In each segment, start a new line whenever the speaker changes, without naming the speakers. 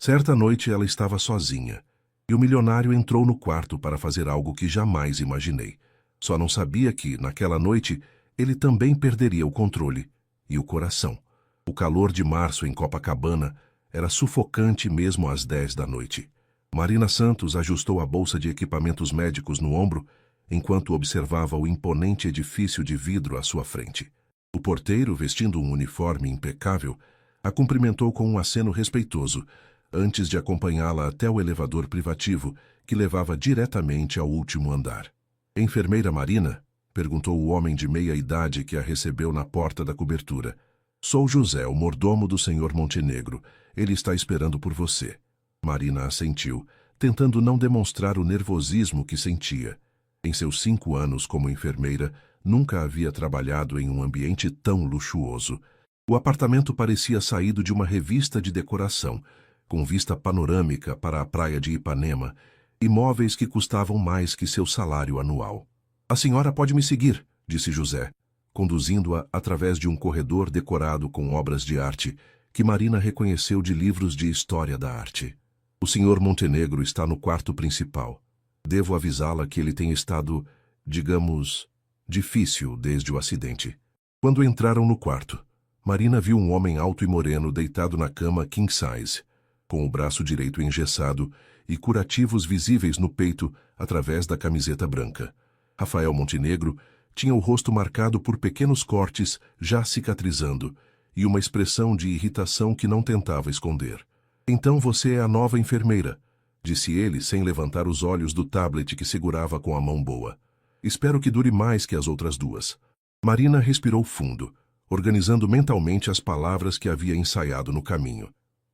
Certa noite ela estava sozinha, e o milionário entrou no quarto para fazer algo que jamais imaginei. Só não sabia que, naquela noite, ele também perderia o controle e o coração. O calor de março em Copacabana era sufocante mesmo às 10 da noite. Marina Santos ajustou a bolsa de equipamentos médicos no ombro, enquanto observava o imponente edifício de vidro à sua frente. O porteiro, vestindo um uniforme impecável, a cumprimentou com um aceno respeitoso, antes de acompanhá-la até o elevador privativo, que levava diretamente ao último andar. "Enfermeira Marina?" perguntou o homem de meia-idade que a recebeu na porta da cobertura. "Sou José, o mordomo do Sr. Montenegro. Ele está esperando por você." Marina assentiu, tentando não demonstrar o nervosismo que sentia. Em seus 5 anos como enfermeira, nunca havia trabalhado em um ambiente tão luxuoso. O apartamento parecia saído de uma revista de decoração, com vista panorâmica para a praia de Ipanema, e móveis que custavam mais que seu salário anual. "A senhora pode me seguir", disse José, conduzindo-a através de um corredor decorado com obras de arte, que Marina reconheceu de livros de história da arte. "O Sr. Montenegro está no quarto principal. Devo avisá-la que ele tem estado, digamos, difícil desde o acidente." Quando entraram no quarto, Marina viu um homem alto e moreno deitado na cama king size, com o braço direito engessado e curativos visíveis no peito através da camiseta branca. Rafael Montenegro tinha o rosto marcado por pequenos cortes já cicatrizando e uma expressão de irritação que não tentava esconder. "Então você é a nova enfermeira", disse ele sem levantar os olhos do tablet que segurava com a mão boa. "Espero que dure mais que as outras duas." Marina respirou fundo, organizando mentalmente as palavras que havia ensaiado no caminho.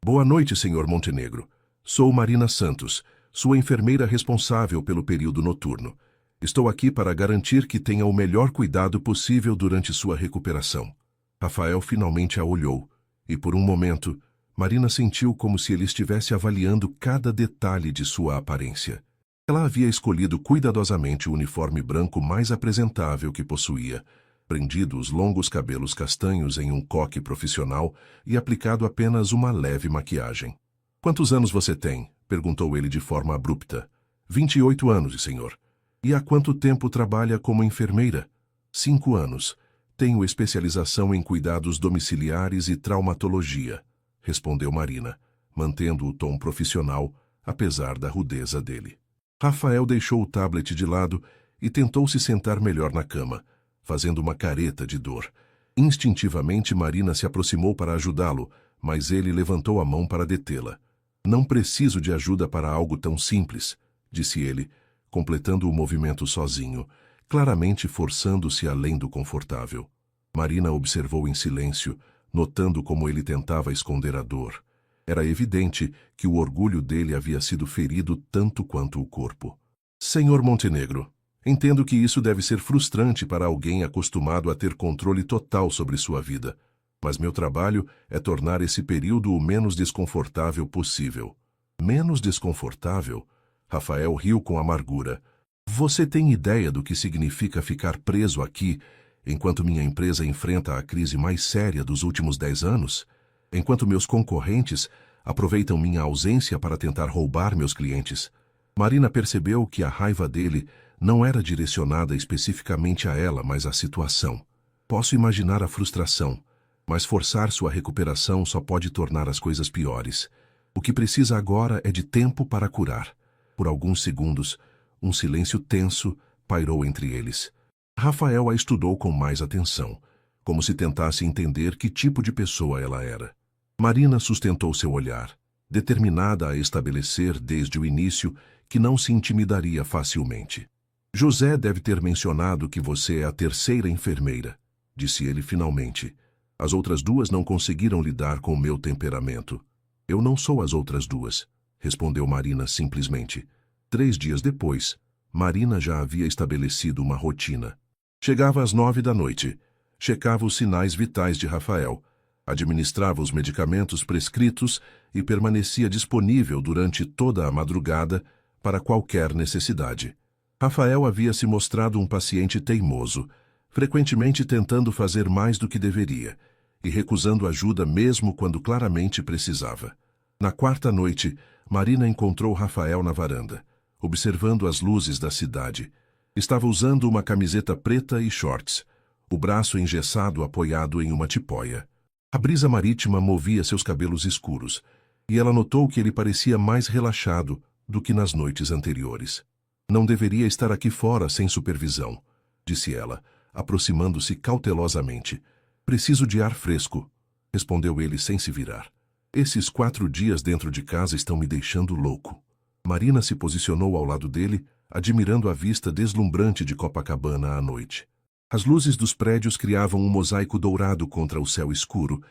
"Boa noite, Sr. Montenegro. Sou Marina Santos, sua enfermeira responsável pelo período noturno. Estou aqui para garantir que tenha o melhor cuidado possível durante sua recuperação." Rafael finalmente a olhou, e por um momento, Marina sentiu como se ele estivesse avaliando cada detalhe de sua aparência. Ela havia escolhido cuidadosamente o uniforme branco mais apresentável que possuía, prendido os longos cabelos castanhos em um coque profissional e aplicado apenas uma leve maquiagem. "Quantos anos você tem?" perguntou ele de forma abrupta. 28 anos, senhor." "E há quanto tempo trabalha como enfermeira?" 5 anos. "Tenho especialização em cuidados domiciliares e traumatologia", respondeu Marina, mantendo o tom profissional, apesar da rudeza dele. Rafael deixou o tablet de lado e tentou se sentar melhor na cama, fazendo uma careta de dor. Instintivamente, Marina se aproximou para ajudá-lo, mas ele levantou a mão para detê-la. "Não preciso de ajuda para algo tão simples", disse ele, completando o movimento sozinho, claramente forçando-se além do confortável. Marina observou em silêncio, notando como ele tentava esconder a dor. Era evidente que o orgulho dele havia sido ferido tanto quanto o corpo. "Senhor Montenegro, entendo que isso deve ser frustrante para alguém acostumado a ter controle total sobre sua vida, mas meu trabalho é tornar esse período o menos desconfortável possível." "Menos desconfortável?" Rafael riu com amargura. "Você tem ideia do que significa ficar preso aqui enquanto minha empresa enfrenta a crise mais séria dos últimos 10 anos? Enquanto meus concorrentes aproveitam minha ausência para tentar roubar meus clientes?" Marina percebeu que a raiva dele não era direcionada especificamente a ela, mas à situação. "Posso imaginar a frustração, mas forçar sua recuperação só pode tornar as coisas piores. O que precisa agora é de tempo para curar." Por alguns segundos, um silêncio tenso pairou entre eles. Rafael a estudou com mais atenção, como se tentasse entender que tipo de pessoa ela era. Marina sustentou seu olhar, determinada a estabelecer desde o início que não se intimidaria facilmente. "José deve ter mencionado que você é a terceira enfermeira", disse ele finalmente. "As outras duas não conseguiram lidar com o meu temperamento." "Eu não sou as outras duas", respondeu Marina simplesmente. 3 dias depois, Marina já havia estabelecido uma rotina. Chegava às 9 da noite, checava os sinais vitais de Rafael, administrava os medicamentos prescritos e permanecia disponível durante toda a madrugada para qualquer necessidade. Rafael havia se mostrado um paciente teimoso, frequentemente tentando fazer mais do que deveria, e recusando ajuda mesmo quando claramente precisava. Na quarta noite, Marina encontrou Rafael na varanda, observando as luzes da cidade. Estava usando uma camiseta preta e shorts, o braço engessado apoiado em uma tipóia. A brisa marítima movia seus cabelos escuros, e ela notou que ele parecia mais relaxado do que nas noites anteriores. Não deveria estar aqui fora sem supervisão, disse ela, aproximando-se cautelosamente. Preciso de ar fresco, respondeu ele sem se virar. Esses 4 dias dentro de casa estão me deixando louco. Marina se posicionou ao lado dele, admirando a vista deslumbrante de Copacabana à noite. As luzes dos prédios criavam um mosaico dourado contra o céu escuro,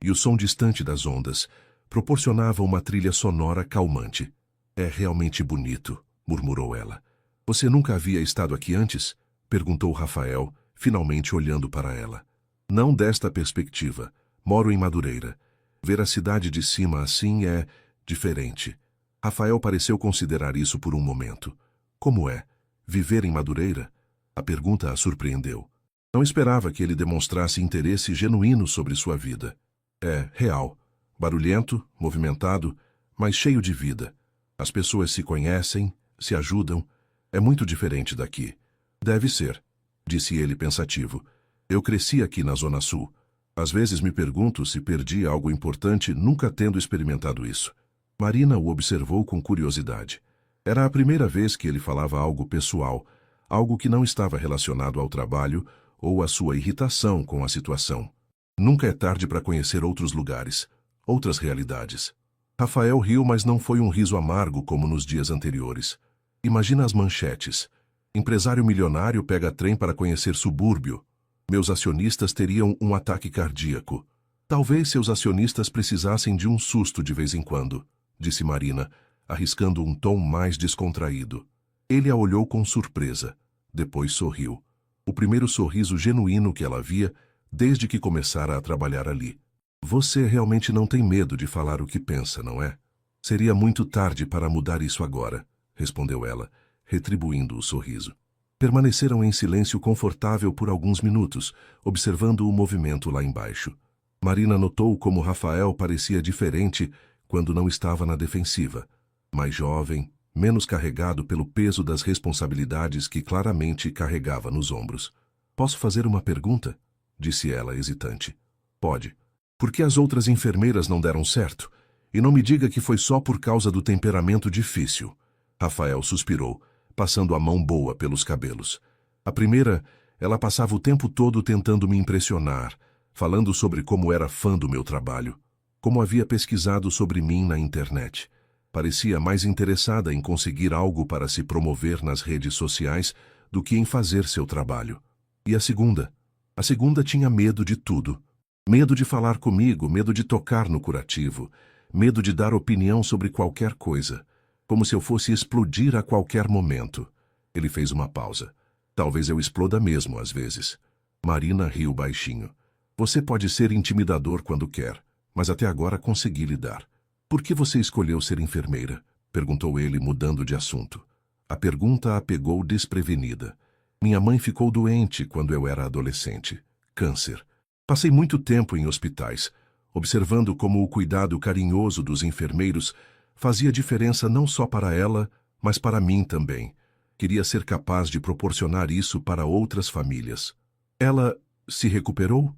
e o som distante das ondas proporcionava uma trilha sonora calmante. É realmente bonito, murmurou ela. Você nunca havia estado aqui antes? Perguntou Rafael, finalmente olhando para ela. Não desta perspectiva. Moro em Madureira. Ver a cidade de cima assim é diferente. Rafael pareceu considerar isso por um momento. Como é? Viver em Madureira? A pergunta a surpreendeu. Não esperava que ele demonstrasse interesse genuíno sobre sua vida. É real. Barulhento, movimentado, mas cheio de vida. As pessoas se conhecem, se ajudam. É muito diferente daqui. Deve ser, disse ele pensativo. Eu cresci aqui na Zona Sul. Às vezes me pergunto se perdi algo importante nunca tendo experimentado isso. Marina o observou com curiosidade. Era a primeira vez que ele falava algo pessoal, algo que não estava relacionado ao trabalho ou à sua irritação com a situação. Nunca é tarde para conhecer outros lugares, outras realidades. Rafael riu, mas não foi um riso amargo como nos dias anteriores. Imagina as manchetes. Empresário milionário pega trem para conhecer subúrbio. Meus acionistas teriam um ataque cardíaco. Talvez seus acionistas precisassem de um susto de vez em quando, disse Marina, arriscando um tom mais descontraído. Ele a olhou com surpresa. Depois sorriu. O primeiro sorriso genuíno que ela via desde que começara a trabalhar ali. Você realmente não tem medo de falar o que pensa, não é? Seria muito tarde para mudar isso agora, respondeu ela, retribuindo o sorriso. Permaneceram em silêncio confortável por alguns minutos, observando o movimento lá embaixo. Marina notou como Rafael parecia diferente quando não estava na defensiva. Mais jovem, menos carregado pelo peso das responsabilidades que claramente carregava nos ombros. Posso fazer uma pergunta? Disse ela, hesitante. Pode. Por que as outras enfermeiras não deram certo? E não me diga que foi só por causa do temperamento difícil. Rafael suspirou, passando a mão boa pelos cabelos. A primeira, ela passava o tempo todo tentando me impressionar, falando sobre como era fã do meu trabalho, como havia pesquisado sobre mim na internet. Parecia mais interessada em conseguir algo para se promover nas redes sociais do que em fazer seu trabalho. E a segunda? A segunda tinha medo de tudo. Medo de falar comigo, medo de tocar no curativo, medo de dar opinião sobre qualquer coisa, como se eu fosse explodir a qualquer momento. Ele fez uma pausa. Talvez eu exploda mesmo às vezes. Marina riu baixinho. Você pode ser intimidador quando quer, mas até agora consegui lidar. Por que você escolheu ser enfermeira? Perguntou ele, mudando de assunto. A pergunta a pegou desprevenida. Minha mãe ficou doente quando eu era adolescente. Câncer. Passei muito tempo em hospitais, observando como o cuidado carinhoso dos enfermeiros fazia diferença não só para ela, mas para mim também. Queria ser capaz de proporcionar isso para outras famílias. Ela se recuperou?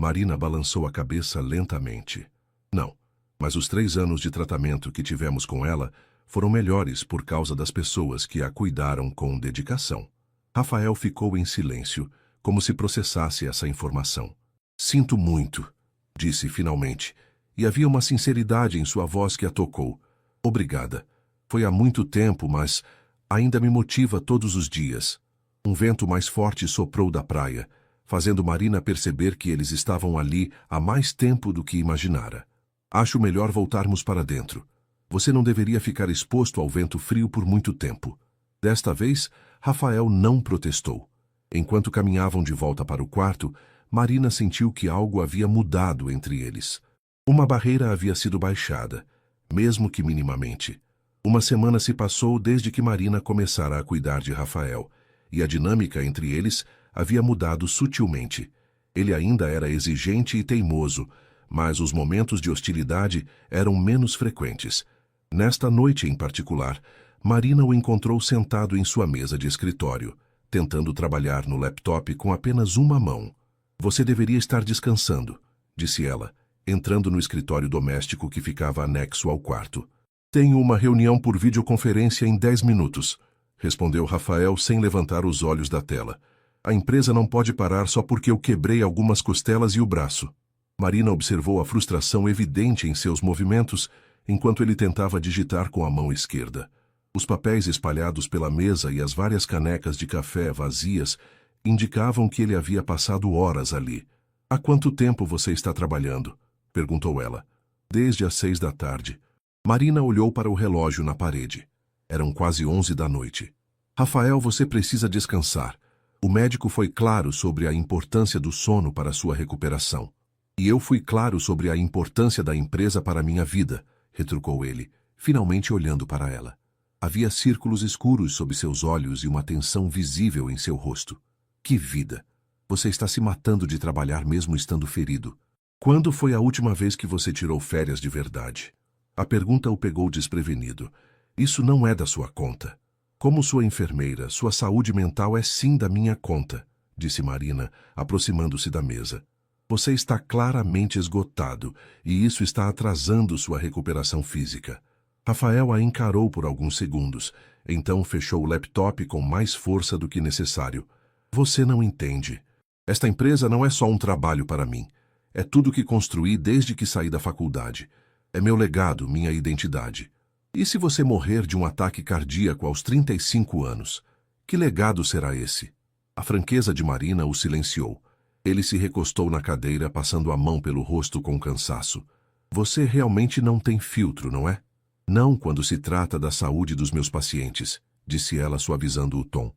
Marina balançou a cabeça lentamente. Não, mas os 3 anos de tratamento que tivemos com ela foram melhores por causa das pessoas que a cuidaram com dedicação. Rafael ficou em silêncio, como se processasse essa informação. Sinto muito, disse finalmente, e havia uma sinceridade em sua voz que a tocou. Obrigada. Foi há muito tempo, mas ainda me motiva todos os dias. Um vento mais forte soprou da praia, fazendo Marina perceber que eles estavam ali há mais tempo do que imaginara. Acho melhor voltarmos para dentro. Você não deveria ficar exposto ao vento frio por muito tempo. Desta vez, Rafael não protestou. Enquanto caminhavam de volta para o quarto, Marina sentiu que algo havia mudado entre eles. Uma barreira havia sido baixada, mesmo que minimamente. Uma semana se passou desde que Marina começara a cuidar de Rafael, e a dinâmica entre eles havia mudado sutilmente. Ele ainda era exigente e teimoso, mas os momentos de hostilidade eram menos frequentes. Nesta noite em particular, Marina o encontrou sentado em sua mesa de escritório, tentando trabalhar no laptop com apenas uma mão. Você deveria estar descansando, disse ela, entrando no escritório doméstico que ficava anexo ao quarto. Tenho uma reunião por videoconferência em 10 minutos, respondeu Rafael sem levantar os olhos da tela. A empresa não pode parar só porque eu quebrei algumas costelas e o braço. Marina observou a frustração evidente em seus movimentos enquanto ele tentava digitar com a mão esquerda. Os papéis espalhados pela mesa e as várias canecas de café vazias indicavam que ele havia passado horas ali. Há quanto tempo você está trabalhando? Perguntou ela. Desde as 6 da tarde. Marina olhou para o relógio na parede. Eram quase 11 da noite. Rafael, você precisa descansar. O médico foi claro sobre a importância do sono para sua recuperação. E eu fui claro sobre a importância da empresa para minha vida, retrucou ele, finalmente olhando para ela. Havia círculos escuros sob seus olhos e uma tensão visível em seu rosto. Que vida! Você está se matando de trabalhar mesmo estando ferido. Quando foi a última vez que você tirou férias de verdade? A pergunta o pegou desprevenido. Isso não é da sua conta. Como sua enfermeira, sua saúde mental é sim da minha conta, disse Marina, aproximando-se da mesa. Você está claramente esgotado e isso está atrasando sua recuperação física. Rafael a encarou por alguns segundos, então fechou o laptop com mais força do que necessário. Você não entende. Esta empresa não é só um trabalho para mim. É tudo que construí desde que saí da faculdade. É meu legado, minha identidade. E se você morrer de um ataque cardíaco aos 35 anos? Que legado será esse? A franqueza de Marina o silenciou. Ele se recostou na cadeira, passando a mão pelo rosto com cansaço. Você realmente não tem filtro, não é? Não quando se trata da saúde dos meus pacientes, disse ela suavizando o tom.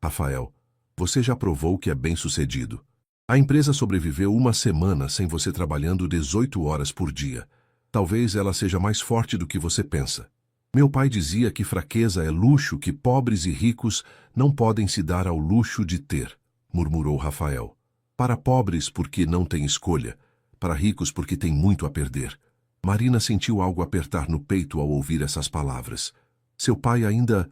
Rafael, você já provou que é bem-sucedido. A empresa sobreviveu uma semana sem você trabalhando 18 horas por dia. Talvez ela seja mais forte do que você pensa. Meu pai dizia que fraqueza é luxo que pobres e ricos não podem se dar ao luxo de ter, murmurou Rafael. Para pobres porque não têm escolha, para ricos porque têm muito a perder. Marina sentiu algo apertar no peito ao ouvir essas palavras. Seu pai ainda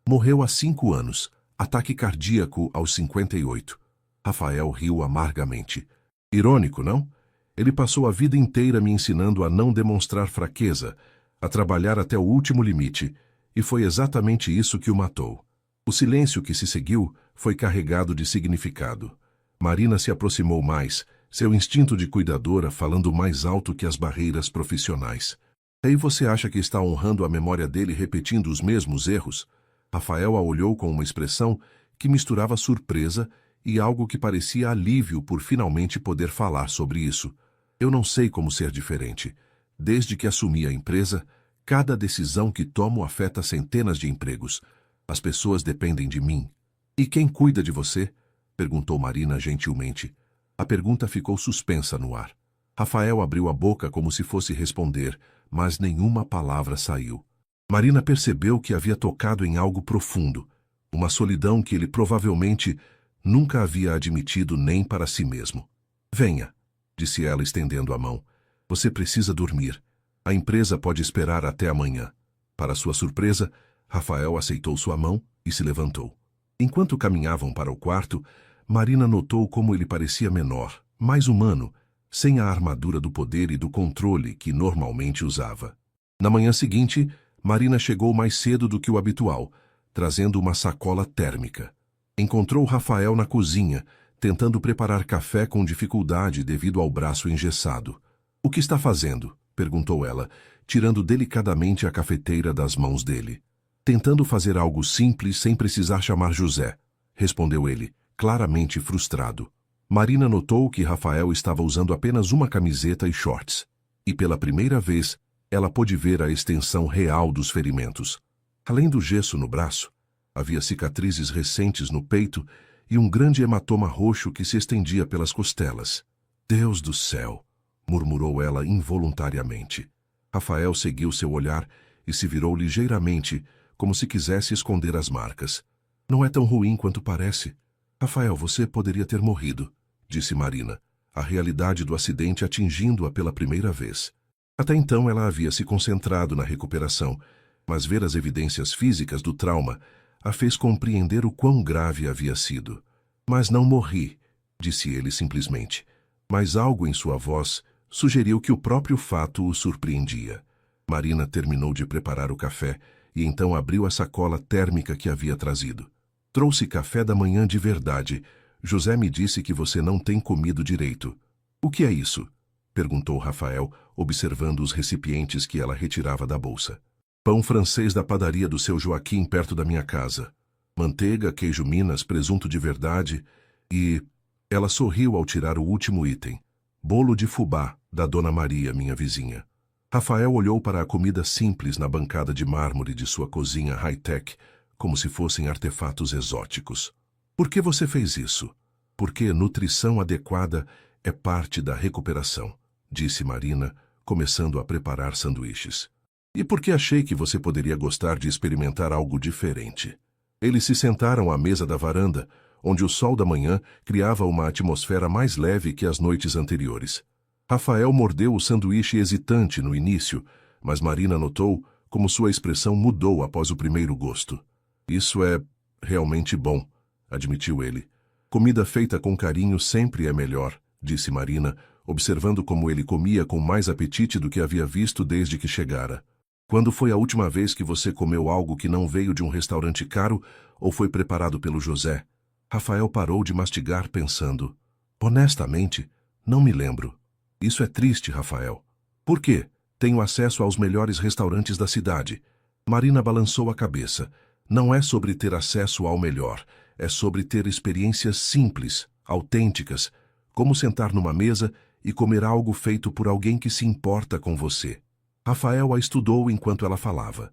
morreu há 5 anos, ataque cardíaco aos 58. Rafael riu amargamente. Irônico, não? Ele passou a vida inteira me ensinando a não demonstrar fraqueza, a trabalhar até o último limite, e foi exatamente isso que o matou. O silêncio que se seguiu foi carregado de significado. Marina se aproximou mais, seu instinto de cuidadora falando mais alto que as barreiras profissionais. E você acha que está honrando a memória dele repetindo os mesmos erros? Rafael a olhou com uma expressão que misturava surpresa e algo que parecia alívio por finalmente poder falar sobre isso. Eu não sei como ser diferente. Desde que assumi a empresa, cada decisão que tomo afeta centenas de empregos. As pessoas dependem de mim. E quem cuida de você? Perguntou Marina gentilmente. A pergunta ficou suspensa no ar. Rafael abriu a boca como se fosse responder, mas nenhuma palavra saiu. Marina percebeu que havia tocado em algo profundo, uma solidão que ele provavelmente nunca havia admitido nem para si mesmo. Venha, disse ela estendendo a mão. Você precisa dormir. A empresa pode esperar até amanhã. Para sua surpresa, Rafael aceitou sua mão e se levantou. Enquanto caminhavam para o quarto, Marina notou como ele parecia menor, mais humano, sem a armadura do poder e do controle que normalmente usava. Na manhã seguinte, Marina chegou mais cedo do que o habitual, trazendo uma sacola térmica. Encontrou Rafael na cozinha, tentando preparar café com dificuldade devido ao braço engessado. O que está fazendo? Perguntou ela, tirando delicadamente a cafeteira das mãos dele. Tentando fazer algo simples sem precisar chamar José, respondeu ele, claramente frustrado. Marina notou que Rafael estava usando apenas uma camiseta e shorts, e pela primeira vez ela pôde ver a extensão real dos ferimentos. Além do gesso no braço, havia cicatrizes recentes no peito e um grande hematoma roxo que se estendia pelas costelas. Deus do céu! Murmurou ela involuntariamente. Rafael seguiu seu olhar e se virou ligeiramente, como se quisesse esconder as marcas. Não é tão ruim quanto parece. Rafael, você poderia ter morrido, disse Marina. a realidade do acidente atingindo-a pela primeira vez. Até então ela havia se concentrado na recuperação, mas ver as evidências físicas do trauma a fez compreender o quão grave havia sido. Mas não morri, disse ele simplesmente, mas algo em sua voz sugeriu que o próprio fato o surpreendia. Marina terminou de preparar o café e então abriu a sacola térmica que havia trazido. Trouxe café da manhã de verdade. José me disse que você não tem comido direito. O que é isso? Perguntou Rafael, observando os recipientes que ela retirava da bolsa. Pão francês da padaria do seu Joaquim perto da minha casa. Manteiga, queijo Minas, presunto de verdade e... Ela sorriu ao tirar o último item. Bolo de fubá, da Dona Maria, minha vizinha. Rafael olhou para a comida simples na bancada de mármore de sua cozinha high-tech, como se fossem artefatos exóticos. Por que você fez isso? Porque nutrição adequada é parte da recuperação, disse Marina, começando a preparar sanduíches. E porque achei que você poderia gostar de experimentar algo diferente. Eles se sentaram à mesa da varanda, onde o sol da manhã criava uma atmosfera mais leve que as noites anteriores. Rafael mordeu o sanduíche hesitante no início, mas Marina notou como sua expressão mudou após o primeiro gosto. Isso é realmente bom, admitiu ele. Comida feita com carinho sempre é melhor, disse Marina, observando como ele comia com mais apetite do que havia visto desde que chegara. Quando foi a última vez que você comeu algo que não veio de um restaurante caro ou foi preparado pelo José? Rafael parou de mastigar pensando. Honestamente, não me lembro. Isso é triste, Rafael. Por quê? Tenho acesso aos melhores restaurantes da cidade. Marina balançou a cabeça. Não é sobre ter acesso ao melhor. É sobre ter experiências simples, autênticas, como sentar numa mesa e comer algo feito por alguém que se importa com você. Rafael a estudou enquanto ela falava.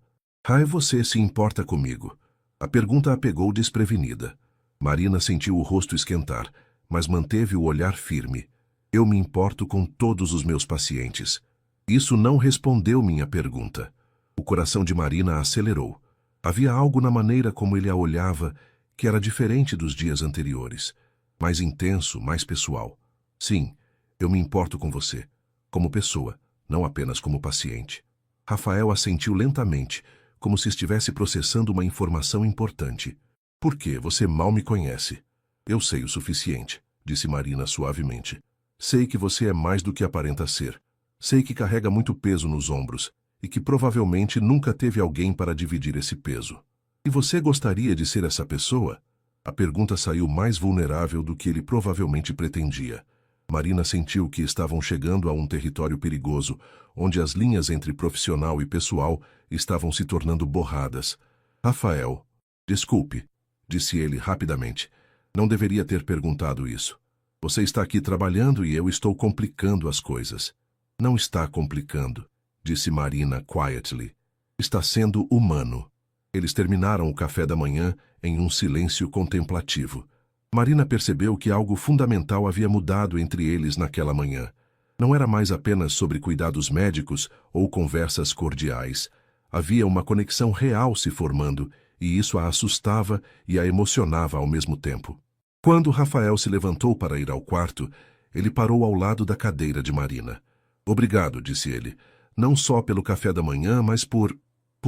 Você se importa comigo? A pergunta a pegou desprevenida. Marina sentiu o rosto esquentar, mas manteve o olhar firme. Eu me importo com todos os meus pacientes. Isso não respondeu minha pergunta. O coração de Marina acelerou. Havia algo na maneira como ele a olhava que era diferente dos dias anteriores. Mais intenso, mais pessoal. Sim, eu me importo com você. Como pessoa, não apenas como paciente. Rafael assentiu lentamente, como se estivesse processando uma informação importante. Por que você mal me conhece? Eu sei o suficiente, disse Marina suavemente. Sei que você é mais do que aparenta ser. Sei que carrega muito peso nos ombros e que provavelmente nunca teve alguém para dividir esse peso. E você gostaria de ser essa pessoa? A pergunta saiu mais vulnerável do que ele provavelmente pretendia. Marina sentiu que estavam chegando a um território perigoso, onde as linhas entre profissional e pessoal estavam se tornando borradas. Rafael, desculpe, disse ele rapidamente. Não deveria ter perguntado isso. Você está aqui trabalhando e eu estou complicando as coisas. Não está complicando, disse Marina quietly. Está sendo humano. Eles terminaram o café da manhã em um silêncio contemplativo. Marina percebeu que algo fundamental havia mudado entre eles naquela manhã. Não era mais apenas sobre cuidados médicos ou conversas cordiais. Havia uma conexão real se formando, e isso a assustava e a emocionava ao mesmo tempo. Quando Rafael se levantou para ir ao quarto, ele parou ao lado da cadeira de Marina. Obrigado, disse ele, não só pelo café da manhã, mas por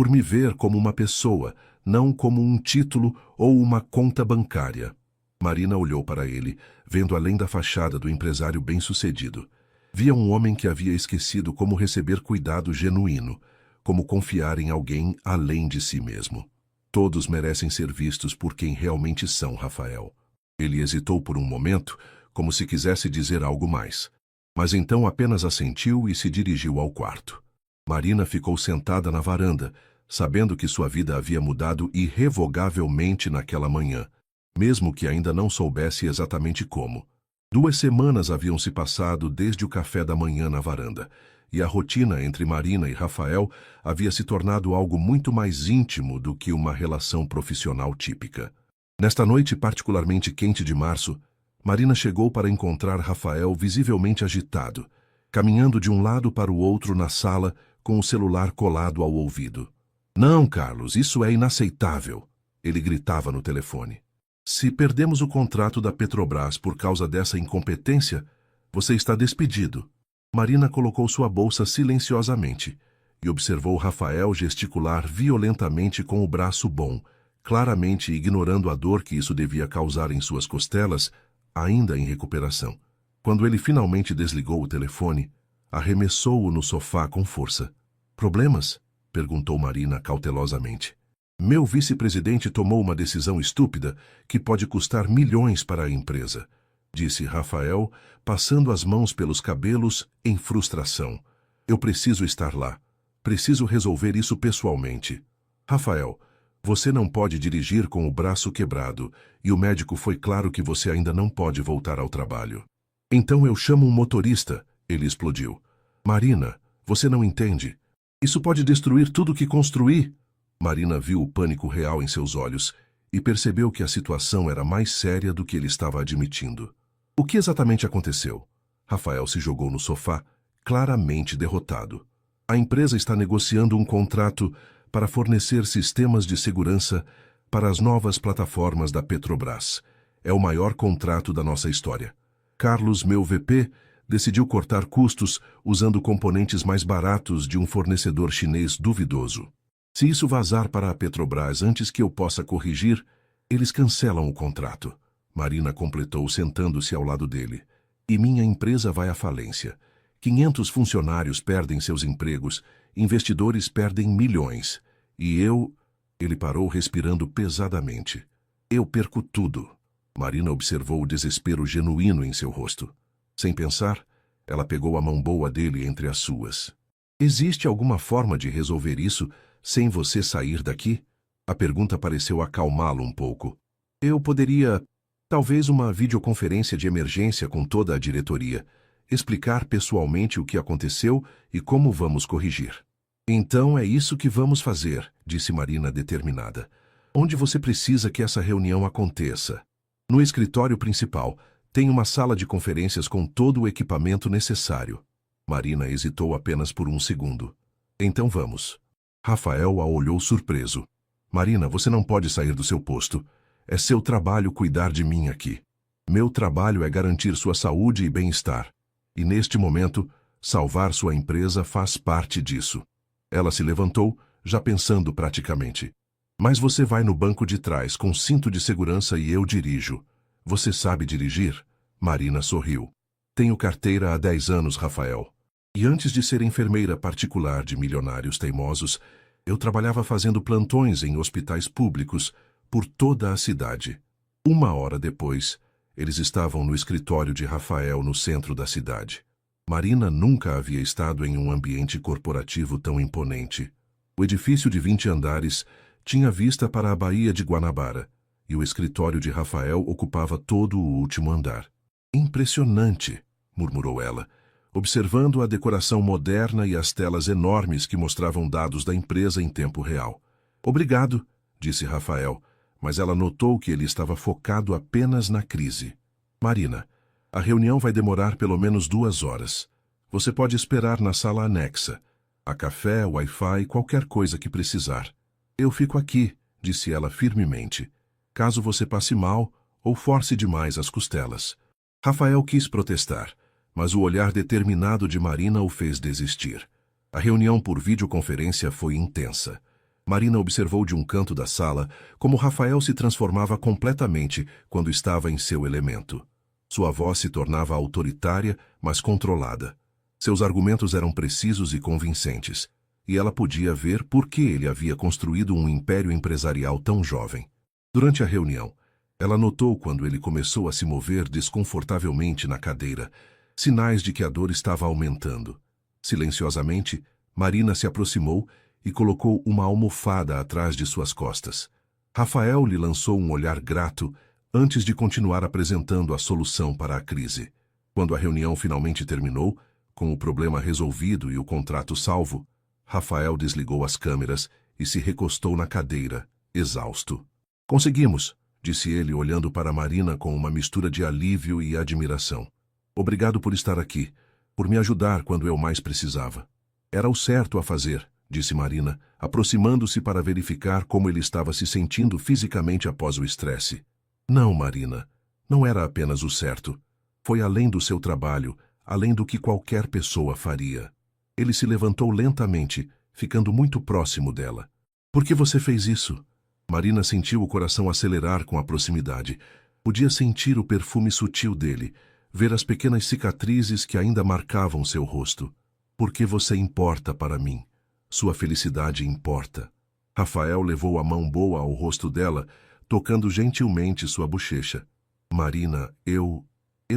me ver como uma pessoa, não como um título ou uma conta bancária. Marina olhou para ele, vendo além da fachada do empresário bem-sucedido. Via um homem que havia esquecido como receber cuidado genuíno, como confiar em alguém além de si mesmo. Todos merecem ser vistos por quem realmente são, Rafael. Ele hesitou por um momento, como se quisesse dizer algo mais. Mas então apenas assentiu e se dirigiu ao quarto. Marina ficou sentada na varanda, sabendo que sua vida havia mudado irrevogavelmente naquela manhã, mesmo que ainda não soubesse exatamente como. 2 semanas haviam se passado desde o café da manhã na varanda, e a rotina entre Marina e Rafael havia se tornado algo muito mais íntimo do que uma relação profissional típica. Nesta noite particularmente quente de março, Marina chegou para encontrar Rafael visivelmente agitado, caminhando de um lado para o outro na sala com o celular colado ao ouvido. Não, Carlos, isso é inaceitável, ele gritava no telefone. Se perdemos o contrato da Petrobras por causa dessa incompetência, Você está despedido. Marina colocou sua bolsa silenciosamente e observou Rafael gesticular violentamente com o braço bom, claramente ignorando a dor que isso devia causar em suas costelas, ainda em recuperação. Quando ele finalmente desligou o telefone, arremessou-o no sofá com força. Problemas? Perguntou Marina cautelosamente. Meu vice-presidente tomou uma decisão estúpida que pode custar milhões para a empresa, disse Rafael, passando as mãos pelos cabelos em frustração. Eu preciso estar lá. Preciso resolver isso pessoalmente. Rafael, você não pode dirigir com o braço quebrado e o médico foi claro que você ainda não pode voltar ao trabalho. Então eu chamo um motorista, ele explodiu. Marina, você não entende. Isso pode destruir tudo que construí. Marina viu o pânico real em seus olhos e percebeu que a situação era mais séria do que ele estava admitindo. O que exatamente aconteceu? Rafael se jogou no sofá, claramente derrotado. A empresa está negociando um contrato para fornecer sistemas de segurança para as novas plataformas da Petrobras. É o maior contrato da nossa história. Carlos, meu VP, decidiu cortar custos usando componentes mais baratos de um fornecedor chinês duvidoso. Se isso vazar para a Petrobras antes que eu possa corrigir, eles cancelam o contrato. Marina completou sentando-se ao lado dele. E minha empresa vai à falência. 500 funcionários perdem seus empregos, investidores perdem milhões. E eu... Ele parou respirando pesadamente. Eu perco tudo. Marina observou o desespero genuíno em seu rosto. Sem pensar, ela pegou a mão boa dele entre as suas. Existe alguma forma de resolver isso sem você sair daqui? A pergunta pareceu acalmá-lo um pouco. Eu poderia, talvez uma videoconferência de emergência com toda a diretoria, explicar pessoalmente o que aconteceu e como vamos corrigir. Então é isso que vamos fazer, disse Marina determinada. Onde você precisa que essa reunião aconteça? No escritório principal, tem uma sala de conferências com todo o equipamento necessário. Marina hesitou apenas por um segundo. Então vamos. Rafael a olhou surpreso. Marina, você não pode sair do seu posto. É seu trabalho cuidar de mim aqui. Meu trabalho é garantir sua saúde e bem-estar. E neste momento, salvar sua empresa faz parte disso. Ela se levantou, já pensando praticamente. Mas você vai no banco de trás com cinto de segurança e eu dirijo. Você sabe dirigir? Marina sorriu. Tenho carteira há 10 anos, Rafael. E antes de ser enfermeira particular de milionários teimosos, eu trabalhava fazendo plantões em hospitais públicos por toda a cidade. 1 hora depois, eles estavam no escritório de Rafael no centro da cidade. Marina nunca havia estado em um ambiente corporativo tão imponente. O edifício de 20 andares tinha vista para a Baía de Guanabara, e o escritório de Rafael ocupava todo o último andar. Impressionante, murmurou ela, observando a decoração moderna e as telas enormes que mostravam dados da empresa em tempo real. Obrigado, disse Rafael, mas ela notou que ele estava focado apenas na crise. Marina, a reunião vai demorar pelo menos 2 horas. Você pode esperar na sala anexa. Há café, Wi-Fi, qualquer coisa que precisar. Eu fico aqui, disse ela firmemente, caso você passe mal ou force demais as costelas. Rafael quis protestar, mas o olhar determinado de Marina o fez desistir. A reunião por videoconferência foi intensa. Marina observou de um canto da sala como Rafael se transformava completamente quando estava em seu elemento. Sua voz se tornava autoritária, mas controlada. Seus argumentos eram precisos e convincentes, e ela podia ver por que ele havia construído um império empresarial tão jovem. Durante a reunião, ela notou quando ele começou a se mover desconfortavelmente na cadeira, sinais de que a dor estava aumentando. Silenciosamente, Marina se aproximou e colocou uma almofada atrás de suas costas. Rafael lhe lançou um olhar grato antes de continuar apresentando a solução para a crise. Quando a reunião finalmente terminou, com o problema resolvido e o contrato salvo, Rafael desligou as câmeras e se recostou na cadeira, exausto. Conseguimos, disse ele olhando para Marina com uma mistura de alívio e admiração. Obrigado por estar aqui, por me ajudar quando eu mais precisava. Era o certo a fazer, disse Marina, aproximando-se para verificar como ele estava se sentindo fisicamente após o estresse. Não, Marina, não era apenas o certo. Foi além do seu trabalho, além do que qualquer pessoa faria. Ele se levantou lentamente, ficando muito próximo dela. Por que você fez isso? Marina sentiu o coração acelerar com a proximidade. Podia sentir o perfume sutil dele, ver as pequenas cicatrizes que ainda marcavam seu rosto. Porque você importa para mim. Sua felicidade importa. Rafael levou a mão boa ao rosto dela, tocando gentilmente sua bochecha. Marina, eu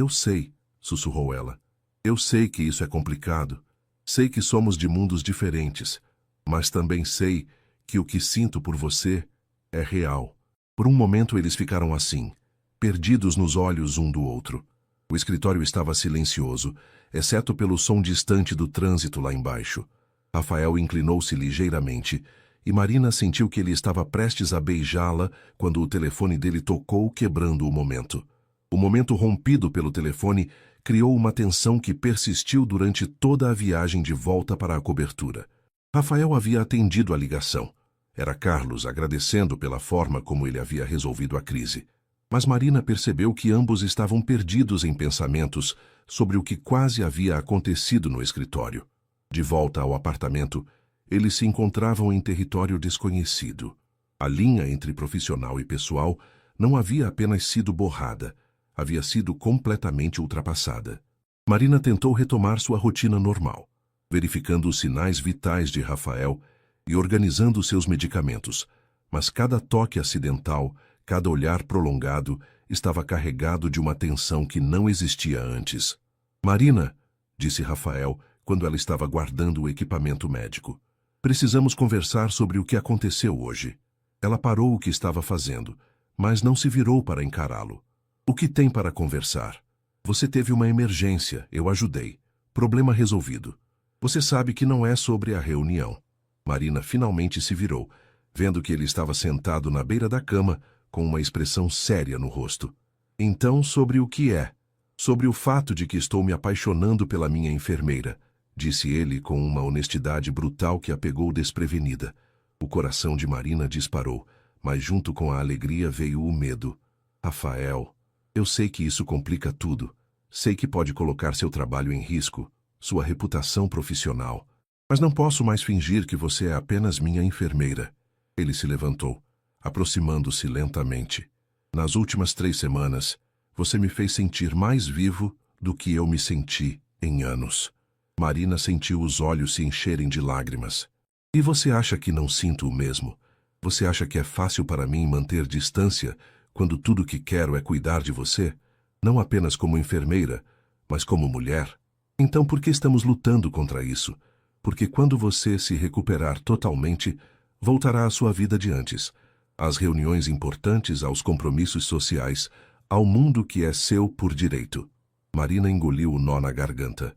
sei, sussurrou ela. Eu sei que isso é complicado. Sei que somos de mundos diferentes. Mas também sei que o que sinto por você é real. Por um momento eles ficaram assim, perdidos nos olhos um do outro. O escritório estava silencioso, exceto pelo som distante do trânsito lá embaixo. Rafael inclinou-se ligeiramente, e Marina sentiu que ele estava prestes a beijá-la quando o telefone dele tocou, quebrando o momento. O momento rompido pelo telefone criou uma tensão que persistiu durante toda a viagem de volta para a cobertura. Rafael havia atendido a ligação. Era Carlos agradecendo pela forma como ele havia resolvido a crise. Mas Marina percebeu que ambos estavam perdidos em pensamentos sobre o que quase havia acontecido no escritório. De volta ao apartamento, eles se encontravam em território desconhecido. A linha entre profissional e pessoal não havia apenas sido borrada, havia sido completamente ultrapassada. Marina tentou retomar sua rotina normal, verificando os sinais vitais de Rafael e organizando seus medicamentos, mas cada toque acidental, cada olhar prolongado, estava carregado de uma tensão que não existia antes. Marina, disse Rafael, quando ela estava guardando o equipamento médico. Precisamos conversar sobre o que aconteceu hoje. Ela parou o que estava fazendo, mas não se virou para encará-lo. O que tem para conversar? Você teve uma emergência, eu ajudei. Problema resolvido. Você sabe que não é sobre a reunião. Marina finalmente se virou, vendo que ele estava sentado na beira da cama, com uma expressão séria no rosto. Então, sobre o que é? Sobre o fato de que estou me apaixonando pela minha enfermeira, disse ele com uma honestidade brutal que a pegou desprevenida. O coração de Marina disparou, mas junto com a alegria veio o medo. Rafael, eu sei que isso complica tudo. Sei que pode colocar seu trabalho em risco, sua reputação profissional. Mas não posso mais fingir que você é apenas minha enfermeira. Ele se levantou, aproximando-se lentamente. Nas últimas 3 semanas, você me fez sentir mais vivo do que eu me senti em anos. Marina sentiu os olhos se encherem de lágrimas. E você acha que não sinto o mesmo? Você acha que é fácil para mim manter distância quando tudo que quero é cuidar de você? Não apenas como enfermeira, mas como mulher? Então por que estamos lutando contra isso? Porque quando você se recuperar totalmente, voltará à sua vida de antes, às reuniões importantes, aos compromissos sociais, ao mundo que é seu por direito. Marina engoliu o nó na garganta.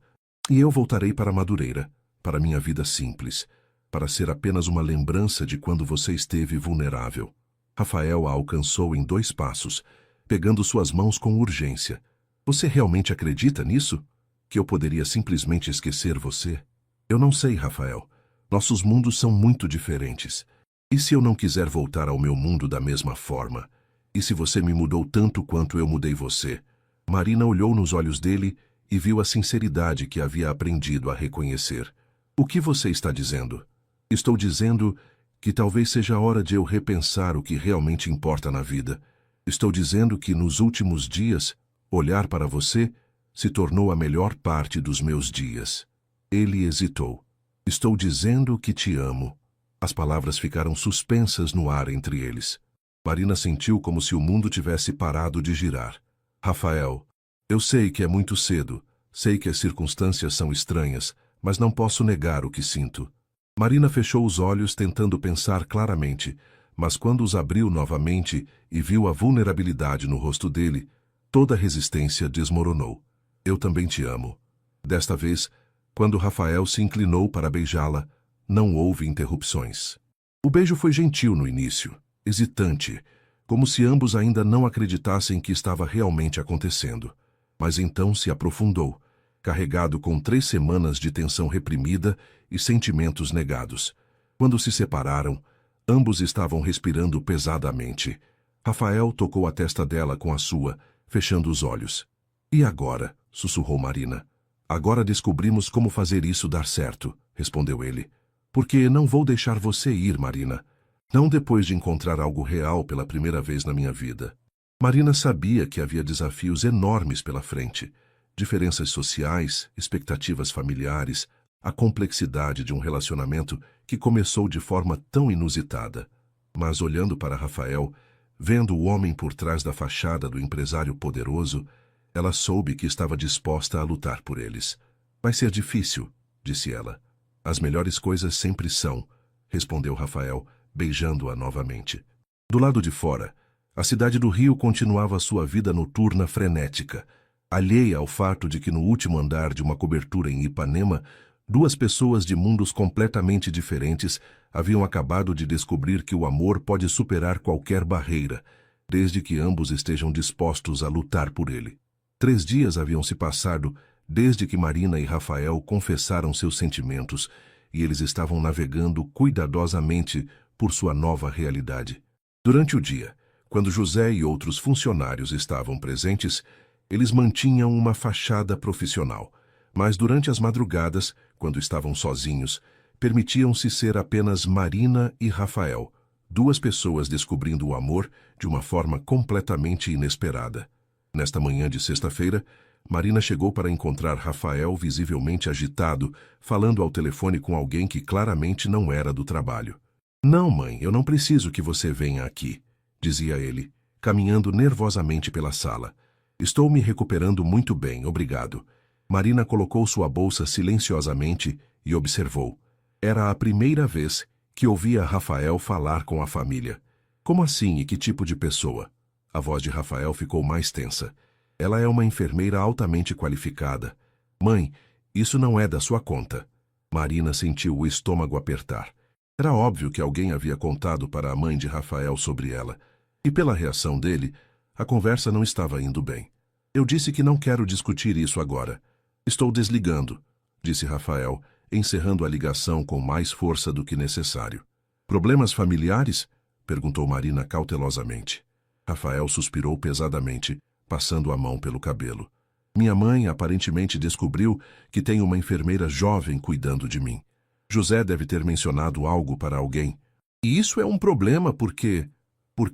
E eu voltarei para Madureira, para minha vida simples, para ser apenas uma lembrança de quando você esteve vulnerável. Rafael a alcançou em 2 passos, pegando suas mãos com urgência. Você realmente acredita nisso? Que eu poderia simplesmente esquecer você? Eu não sei, Rafael. Nossos mundos são muito diferentes. E se eu não quiser voltar ao meu mundo da mesma forma? E se você me mudou tanto quanto eu mudei você? Marina olhou nos olhos dele e viu a sinceridade que havia aprendido a reconhecer. O que você está dizendo? Estou dizendo que talvez seja a hora de eu repensar o que realmente importa na vida. Estou dizendo que nos últimos dias, olhar para você se tornou a melhor parte dos meus dias. Ele hesitou. Estou dizendo que te amo. As palavras ficaram suspensas no ar entre eles. Marina sentiu como se o mundo tivesse parado de girar. Rafael, eu sei que é muito cedo, sei que as circunstâncias são estranhas, mas não posso negar o que sinto. Marina fechou os olhos tentando pensar claramente, mas quando os abriu novamente e viu a vulnerabilidade no rosto dele, toda a resistência desmoronou. Eu também te amo. Desta vez, quando Rafael se inclinou para beijá-la, não houve interrupções. O beijo foi gentil no início, hesitante, como se ambos ainda não acreditassem que estava realmente acontecendo. Mas então se aprofundou, carregado com 3 semanas de tensão reprimida e sentimentos negados. Quando se separaram, ambos estavam respirando pesadamente. Rafael tocou a testa dela com a sua, fechando os olhos. E agora? Sussurrou Marina. Agora descobrimos como fazer isso dar certo, respondeu ele. Porque não vou deixar você ir, Marina. Não depois de encontrar algo real pela primeira vez na minha vida. Marina sabia que havia desafios enormes pela frente. Diferenças sociais, expectativas familiares, a complexidade de um relacionamento que começou de forma tão inusitada. Mas olhando para Rafael, vendo o homem por trás da fachada do empresário poderoso, ela soube que estava disposta a lutar por eles. Vai ser difícil, disse ela. As melhores coisas sempre são, respondeu Rafael, beijando-a novamente. Do lado de fora, a cidade do Rio continuava sua vida noturna frenética, alheia ao fato de que no último andar de uma cobertura em Ipanema, duas pessoas de mundos completamente diferentes haviam acabado de descobrir que o amor pode superar qualquer barreira, desde que ambos estejam dispostos a lutar por ele. 3 dias haviam se passado desde que Marina e Rafael confessaram seus sentimentos e eles estavam navegando cuidadosamente por sua nova realidade. Durante o dia, quando José e outros funcionários estavam presentes, eles mantinham uma fachada profissional, mas durante as madrugadas, quando estavam sozinhos, permitiam-se ser apenas Marina e Rafael, duas pessoas descobrindo o amor de uma forma completamente inesperada. Nesta manhã de sexta-feira, Marina chegou para encontrar Rafael visivelmente agitado, falando ao telefone com alguém que claramente não era do trabalho. Não, mãe, eu não preciso que você venha aqui, dizia ele, caminhando nervosamente pela sala. Estou me recuperando muito bem, obrigado. Marina colocou sua bolsa silenciosamente e observou. Era a primeira vez que ouvia Rafael falar com a família. Como assim e que tipo de pessoa? A voz de Rafael ficou mais tensa. Ela é uma enfermeira altamente qualificada. Mãe, isso não é da sua conta. Marina sentiu o estômago apertar. Era óbvio que alguém havia contado para a mãe de Rafael sobre ela. E pela reação dele, a conversa não estava indo bem. Eu disse que não quero discutir isso agora. Estou desligando, disse Rafael, encerrando a ligação com mais força do que necessário. Problemas familiares? Perguntou Marina cautelosamente. Rafael suspirou pesadamente, passando a mão pelo cabelo. Minha mãe aparentemente descobriu que tem uma enfermeira jovem cuidando de mim. José deve ter mencionado algo para alguém. E isso é um problema porque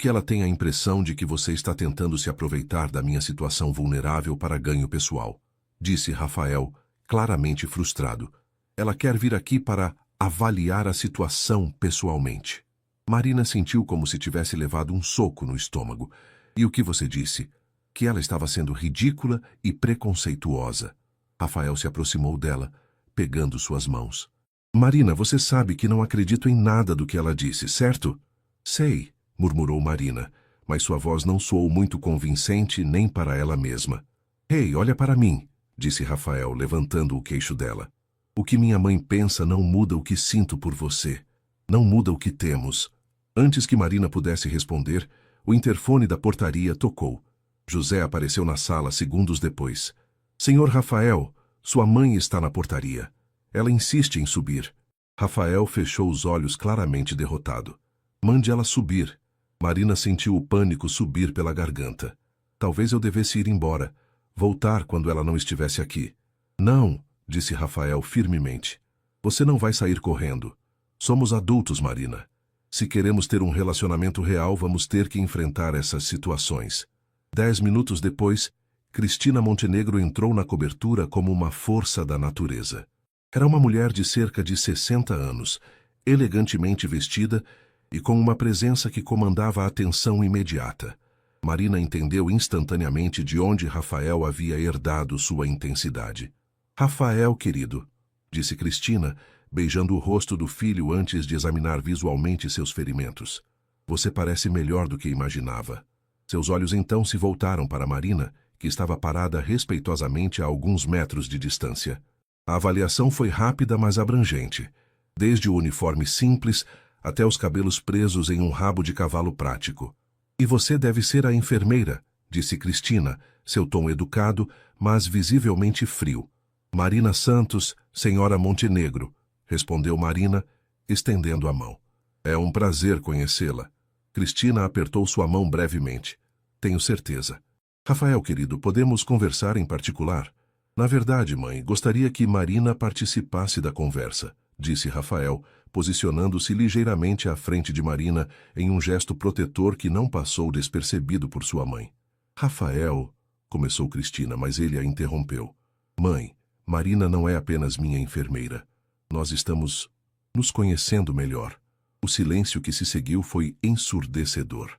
ela tem a impressão de que você está tentando se aproveitar da minha situação vulnerável para ganho pessoal, disse Rafael, claramente frustrado. Ela quer vir aqui para avaliar a situação pessoalmente. Marina sentiu como se tivesse levado um soco no estômago. E o que você disse? Que ela estava sendo ridícula e preconceituosa. Rafael se aproximou dela, pegando suas mãos. Marina, você sabe que não acredito em nada do que ela disse, certo? Sei, murmurou Marina, mas sua voz não soou muito convincente nem para ela mesma. Ei, olha para mim, disse Rafael, levantando o queixo dela. O que minha mãe pensa não muda o que sinto por você. Não muda o que temos. Antes que Marina pudesse responder, o interfone da portaria tocou. José apareceu na sala segundos depois. Senhor Rafael, sua mãe está na portaria. Ela insiste em subir. Rafael fechou os olhos claramente derrotado. Mande ela subir. Marina sentiu o pânico subir pela garganta. Talvez eu devesse ir embora. Voltar quando ela não estivesse aqui. Não, disse Rafael firmemente. Você não vai sair correndo. Somos adultos, Marina. Se queremos ter um relacionamento real, vamos ter que enfrentar essas situações. 10 minutos depois, Cristina Montenegro entrou na cobertura como uma força da natureza. Era uma mulher de cerca de 60 anos, elegantemente vestida e com uma presença que comandava a atenção imediata. Marina entendeu instantaneamente de onde Rafael havia herdado sua intensidade. Rafael, querido, disse Cristina, beijando o rosto do filho antes de examinar visualmente seus ferimentos. Você parece melhor do que imaginava. Seus olhos então se voltaram para Marina, que estava parada respeitosamente a alguns metros de distância. A avaliação foi rápida, mas abrangente, desde o uniforme simples até os cabelos presos em um rabo de cavalo prático. E você deve ser a enfermeira, disse Cristina, seu tom educado, mas visivelmente frio. Marina Santos, senhora Montenegro, respondeu Marina, estendendo a mão. É um prazer conhecê-la. Cristina apertou sua mão brevemente. Tenho certeza. Rafael, querido, podemos conversar em particular? Na verdade, mãe, gostaria que Marina participasse da conversa, disse Rafael, posicionando-se ligeiramente à frente de Marina em um gesto protetor que não passou despercebido por sua mãe. Rafael, começou Cristina, mas ele a interrompeu. Mãe, Marina não é apenas minha enfermeira. Nós estamos nos conhecendo melhor. O silêncio que se seguiu foi ensurdecedor.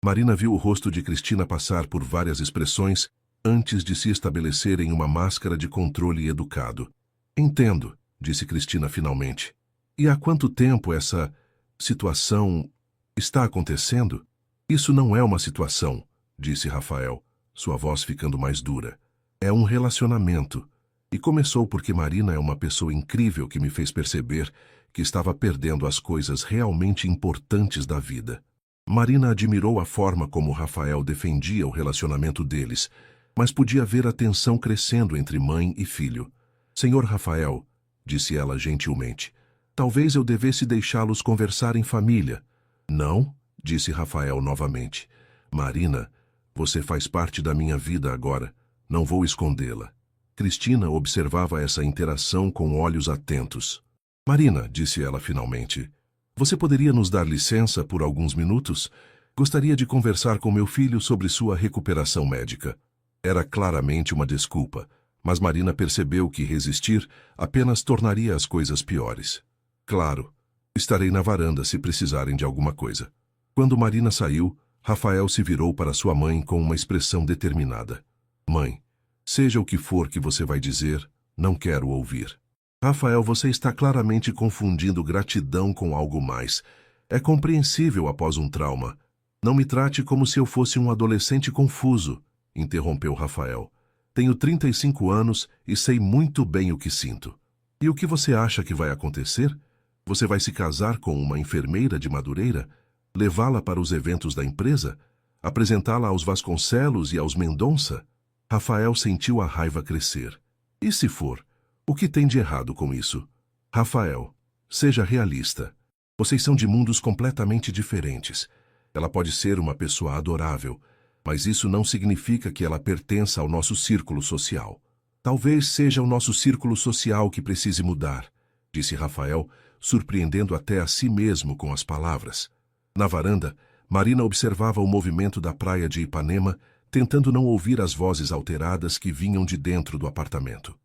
Marina viu o rosto de Cristina passar por várias expressões antes de se estabelecer em uma máscara de controle educado. Entendo, disse Cristina finalmente. E há quanto tempo essa situação está acontecendo? Isso não é uma situação, disse Rafael, sua voz ficando mais dura. É um relacionamento. E começou porque Marina é uma pessoa incrível que me fez perceber que estava perdendo as coisas realmente importantes da vida. Marina admirou a forma como Rafael defendia o relacionamento deles, mas podia ver a tensão crescendo entre mãe e filho. Senhor Rafael, disse ela gentilmente, talvez eu devesse deixá-los conversar em família. Não, disse Rafael novamente. Marina, você faz parte da minha vida agora. Não vou escondê-la. Cristina observava essa interação com olhos atentos. Marina, disse ela finalmente, você poderia nos dar licença por alguns minutos? Gostaria de conversar com meu filho sobre sua recuperação médica. Era claramente uma desculpa, mas Marina percebeu que resistir apenas tornaria as coisas piores. Claro, estarei na varanda se precisarem de alguma coisa. Quando Marina saiu, Rafael se virou para sua mãe com uma expressão determinada. Mãe, seja o que for que você vai dizer, não quero ouvir. Rafael, você está claramente confundindo gratidão com algo mais. É compreensível após um trauma. Não me trate como se eu fosse um adolescente confuso, interrompeu Rafael. Tenho 35 anos e sei muito bem o que sinto. E o que você acha que vai acontecer? Você vai se casar com uma enfermeira de Madureira? Levá-la para os eventos da empresa? Apresentá-la aos Vasconcelos e aos Mendonça? Rafael sentiu a raiva crescer. E se for? O que tem de errado com isso? Rafael, seja realista. Vocês são de mundos completamente diferentes. Ela pode ser uma pessoa adorável, mas isso não significa que ela pertença ao nosso círculo social. Talvez seja o nosso círculo social que precise mudar, disse Rafael, surpreendendo até a si mesmo com as palavras. Na varanda, Marina observava o movimento da praia de Ipanema, tentando não ouvir as vozes alteradas que vinham de dentro do apartamento.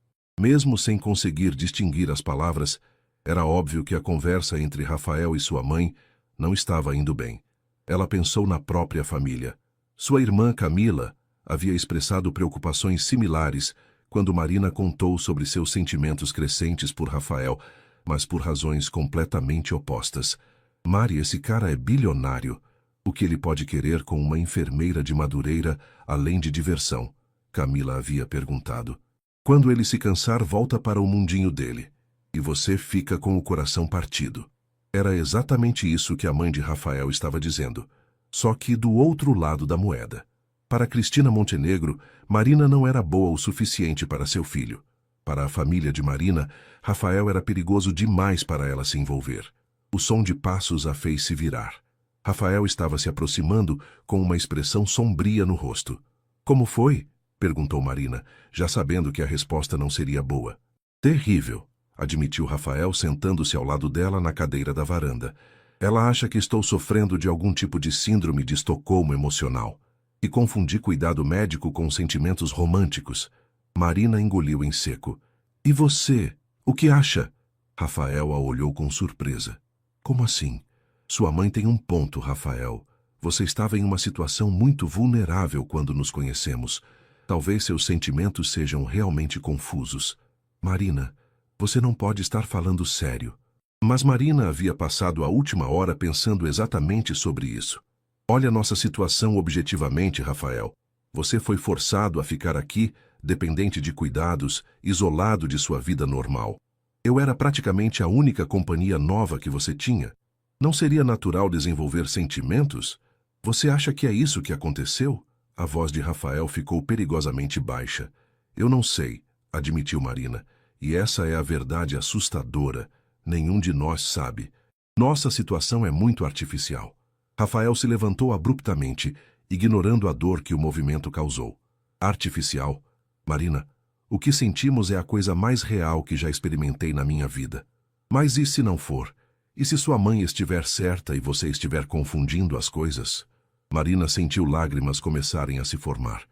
Mesmo sem conseguir distinguir as palavras, era óbvio que a conversa entre Rafael e sua mãe não estava indo bem. Ela pensou na própria família. Sua irmã Camila havia expressado preocupações similares quando Marina contou sobre seus sentimentos crescentes por Rafael, mas por razões completamente opostas. Mari, esse cara é bilionário. O que ele pode querer com uma enfermeira de Madureira, além de diversão? Camila havia perguntado. Quando ele se cansar, volta para o mundinho dele. E você fica com o coração partido. Era exatamente isso que a mãe de Rafael estava dizendo, só que do outro lado da moeda. Para Cristina Montenegro, Marina não era boa o suficiente para seu filho. Para a família de Marina, Rafael era perigoso demais para ela se envolver. O som de passos a fez se virar. Rafael estava se aproximando com uma expressão sombria no rosto. Como foi? Perguntou Marina, já sabendo que a resposta não seria boa. Terrível, admitiu Rafael, sentando-se ao lado dela na cadeira da varanda. Ela acha que estou sofrendo de algum tipo de síndrome de Estocolmo emocional. E confundi cuidado médico com sentimentos românticos. Marina engoliu em seco. E você? O que acha? Rafael a olhou com surpresa. Como assim? Sua mãe tem um ponto, Rafael. Você estava em uma situação muito vulnerável quando nos conhecemos. Talvez seus sentimentos sejam realmente confusos. Marina, você não pode estar falando sério. Mas Marina havia passado a última hora pensando exatamente sobre isso. Olha nossa situação objetivamente, Rafael. Você foi forçado a ficar aqui, dependente de cuidados, isolado de sua vida normal. Eu era praticamente a única companhia nova que você tinha. Não seria natural desenvolver sentimentos? Você acha que é isso que aconteceu? A voz de Rafael ficou perigosamente baixa. Eu não sei, admitiu Marina. E essa é a verdade assustadora. Nenhum de nós sabe. Nossa situação é muito artificial. Rafael se levantou abruptamente, ignorando a dor que o movimento causou. Artificial? Marina, o que sentimos é a coisa mais real que já experimentei na minha vida. Mas e se não for? E se sua mãe estiver certa e você estiver confundindo as coisas? Marina sentiu lágrimas começarem a se formar.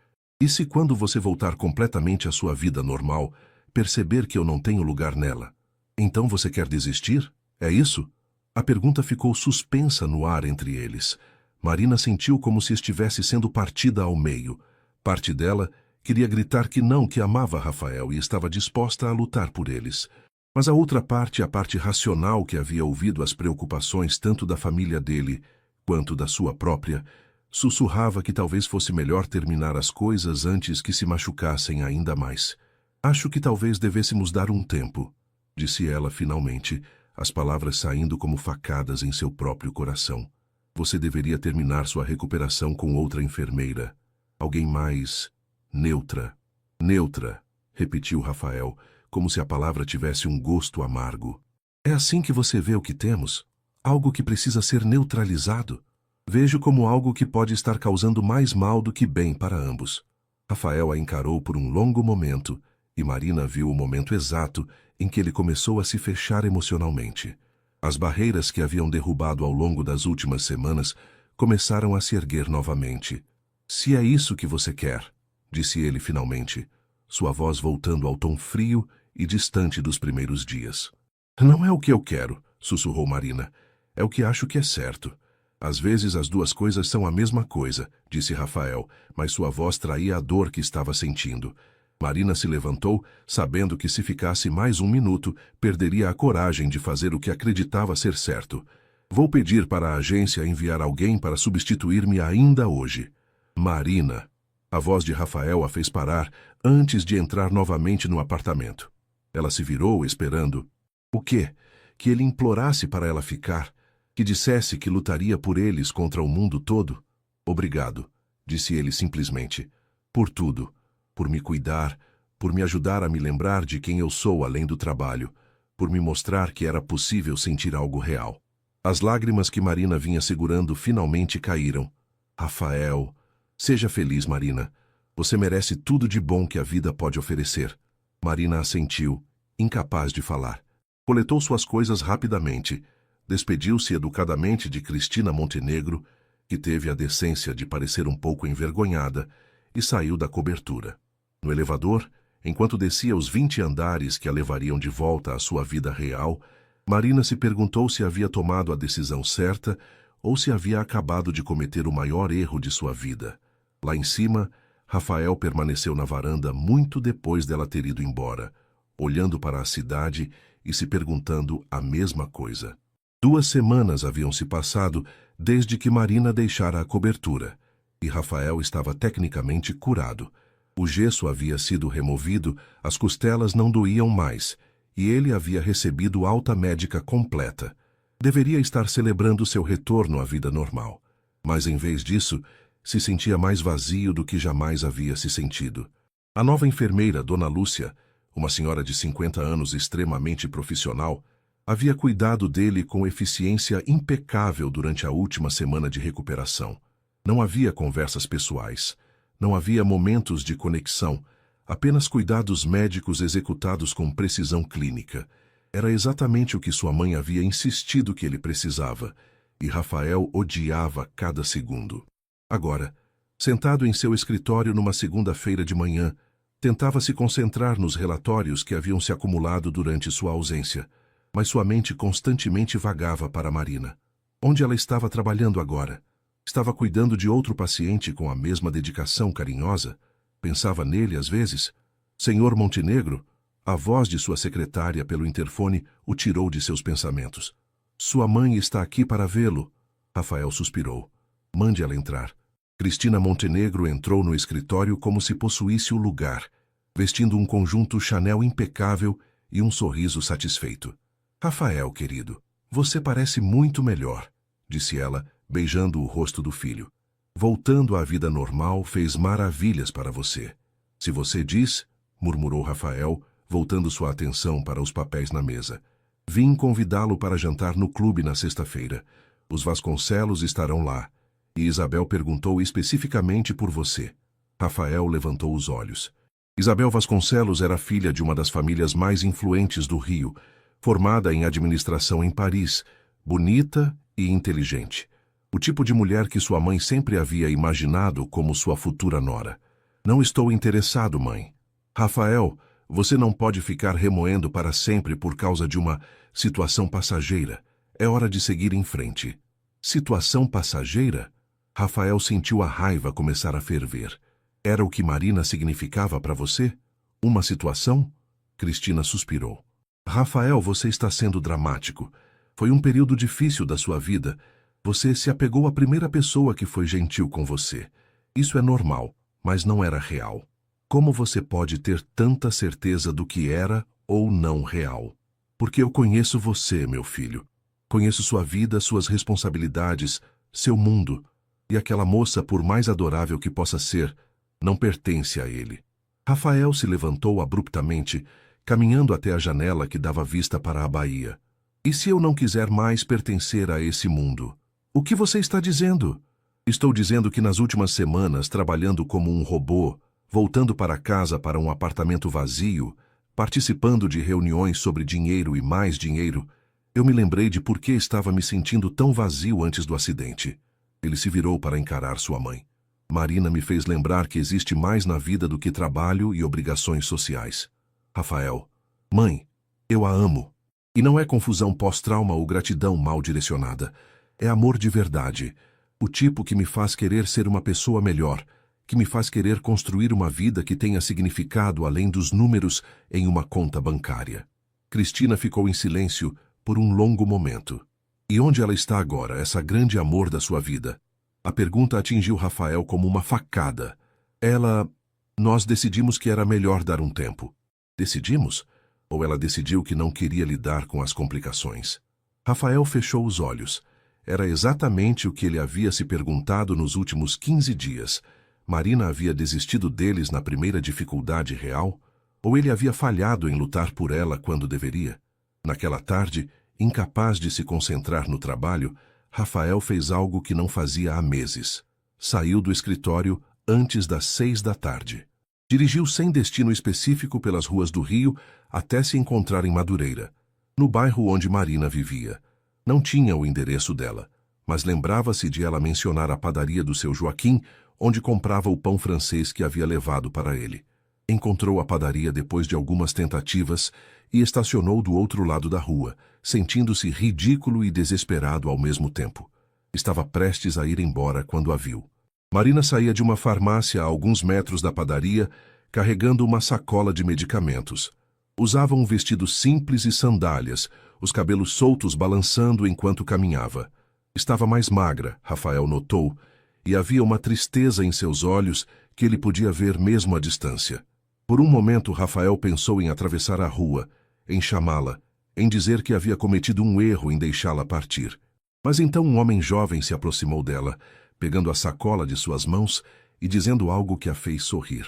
E se quando você voltar completamente à sua vida normal, perceber que eu não tenho lugar nela? Então você quer desistir? É isso? A pergunta ficou suspensa no ar entre eles. Marina sentiu como se estivesse sendo partida ao meio. Parte dela queria gritar que não, que amava Rafael e estava disposta a lutar por eles. Mas a outra parte, a parte racional que havia ouvido as preocupações tanto da família dele quanto da sua própria, sussurrava que talvez fosse melhor terminar as coisas antes que se machucassem ainda mais. Acho que talvez devêssemos dar um tempo, disse ela finalmente, as palavras saindo como facadas em seu próprio coração. Você deveria terminar sua recuperação com outra enfermeira. Alguém mais neutra. Neutra, repetiu Rafael, como se a palavra tivesse um gosto amargo. É assim que você vê o que temos? Algo que precisa ser neutralizado? Vejo como algo que pode estar causando mais mal do que bem para ambos. Rafael a encarou por um longo momento, e Marina viu o momento exato em que ele começou a se fechar emocionalmente. As barreiras que haviam derrubado ao longo das últimas semanas começaram a se erguer novamente. Se é isso que você quer, disse ele finalmente, sua voz voltando ao tom frio e distante dos primeiros dias. Não é o que eu quero, sussurrou Marina. É o que acho que é certo. Às vezes as duas coisas são a mesma coisa, disse Rafael, mas sua voz traía a dor que estava sentindo. Marina se levantou, sabendo que se ficasse mais um minuto, perderia a coragem de fazer o que acreditava ser certo. Vou pedir para a agência enviar alguém para substituir-me ainda hoje. Marina. A voz de Rafael a fez parar antes de entrar novamente no apartamento. Ela se virou, esperando. O quê? Que ele implorasse para ela ficar? Que dissesse que lutaria por eles contra o mundo todo? Obrigado, disse ele simplesmente. Por tudo. Por me cuidar, por me ajudar a me lembrar de quem eu sou além do trabalho, por me mostrar que era possível sentir algo real. As lágrimas que Marina vinha segurando finalmente caíram. Rafael, seja feliz, Marina. Você merece tudo de bom que a vida pode oferecer. Marina assentiu, incapaz de falar. Coletou suas coisas rapidamente. Despediu-se educadamente de Cristina Montenegro, que teve a decência de parecer um pouco envergonhada, e saiu da cobertura. No elevador, enquanto descia os 20 andares que a levariam de volta à sua vida real, Marina se perguntou se havia tomado a decisão certa ou se havia acabado de cometer o maior erro de sua vida. Lá em cima, Rafael permaneceu na varanda muito depois dela ter ido embora, olhando para a cidade e se perguntando a mesma coisa. 2 semanas haviam se passado desde que Marina deixara a cobertura, e Rafael estava tecnicamente curado. O gesso havia sido removido, as costelas não doíam mais, e ele havia recebido alta médica completa. Deveria estar celebrando seu retorno à vida normal, mas em vez disso, se sentia mais vazio do que jamais havia se sentido. A nova enfermeira, Dona Lúcia, uma senhora de 50 anos extremamente profissional, havia cuidado dele com eficiência impecável durante a última semana de recuperação. Não havia conversas pessoais. Não havia momentos de conexão, apenas cuidados médicos executados com precisão clínica. Era exatamente o que sua mãe havia insistido que ele precisava, e Rafael odiava cada segundo. Agora, sentado em seu escritório numa segunda-feira de manhã, tentava se concentrar nos relatórios que haviam se acumulado durante sua ausência, mas sua mente constantemente vagava para Marina. Onde ela estava trabalhando agora? Estava cuidando de outro paciente com a mesma dedicação carinhosa? Pensava nele às vezes. Senhor Montenegro, a voz de sua secretária pelo interfone o tirou de seus pensamentos. Sua mãe está aqui para vê-lo. Rafael suspirou. Mande ela entrar. Cristina Montenegro entrou no escritório como se possuísse o lugar, vestindo um conjunto Chanel impecável e um sorriso satisfeito. Rafael, querido, você parece muito melhor, disse ela, beijando o rosto do filho. Voltando à vida normal, fez maravilhas para você. Se você diz, murmurou Rafael, voltando sua atenção para os papéis na mesa. Vim convidá-lo para jantar no clube na sexta-feira. Os Vasconcelos estarão lá. E Isabel perguntou especificamente por você. Rafael levantou os olhos. Isabel Vasconcelos era filha de uma das famílias mais influentes do Rio, formada em administração em Paris, bonita e inteligente. O tipo de mulher que sua mãe sempre havia imaginado como sua futura nora. Não estou interessado, mãe. Rafael, você não pode ficar remoendo para sempre por causa de uma situação passageira. É hora de seguir em frente. Situação passageira? Rafael sentiu a raiva começar a ferver. Era o que Marina significava para você? Uma situação? Cristina suspirou. Rafael, você está sendo dramático. Foi um período difícil da sua vida. Você se apegou à primeira pessoa que foi gentil com você. Isso é normal, mas não era real. Como você pode ter tanta certeza do que era ou não real? Porque eu conheço você, meu filho. Conheço sua vida, suas responsabilidades, seu mundo. E aquela moça, por mais adorável que possa ser, não pertence a ele. Rafael se levantou abruptamente, caminhando até a janela que dava vista para a baía. E se eu não quiser mais pertencer a esse mundo? O que você está dizendo? Estou dizendo que nas últimas semanas, trabalhando como um robô, voltando para casa para um apartamento vazio, participando de reuniões sobre dinheiro e mais dinheiro, eu me lembrei de por que estava me sentindo tão vazio antes do acidente. Ele se virou para encarar sua mãe. Marina me fez lembrar que existe mais na vida do que trabalho e obrigações sociais. Rafael, mãe, eu a amo. E não é confusão pós-trauma ou gratidão mal direcionada. É amor de verdade. O tipo que me faz querer ser uma pessoa melhor, que me faz querer construir uma vida que tenha significado além dos números em uma conta bancária. Cristina ficou em silêncio por um longo momento. E onde ela está agora, essa grande amor da sua vida? A pergunta atingiu Rafael como uma facada. Nós decidimos que era melhor dar um tempo. Decidimos? Ou ela decidiu que não queria lidar com as complicações? Rafael fechou os olhos. Era exatamente o que ele havia se perguntado nos últimos 15 dias. Marina havia desistido deles na primeira dificuldade real? Ou ele havia falhado em lutar por ela quando deveria? Naquela tarde, incapaz de se concentrar no trabalho, Rafael fez algo que não fazia há meses. Saiu do escritório antes das 6 da tarde. Dirigiu sem destino específico pelas ruas do Rio até se encontrar em Madureira, no bairro onde Marina vivia. Não tinha o endereço dela, mas lembrava-se de ela mencionar a padaria do seu Joaquim, onde comprava o pão francês que havia levado para ele. Encontrou a padaria depois de algumas tentativas e estacionou do outro lado da rua, sentindo-se ridículo e desesperado ao mesmo tempo. Estava prestes a ir embora quando a viu. Marina saía de uma farmácia a alguns metros da padaria, carregando uma sacola de medicamentos. Usava um vestido simples e sandálias, os cabelos soltos balançando enquanto caminhava. Estava mais magra, Rafael notou, e havia uma tristeza em seus olhos que ele podia ver mesmo à distância. Por um momento, Rafael pensou em atravessar a rua, em chamá-la, em dizer que havia cometido um erro em deixá-la partir. Mas então um homem jovem se aproximou dela, pegando a sacola de suas mãos e dizendo algo que a fez sorrir.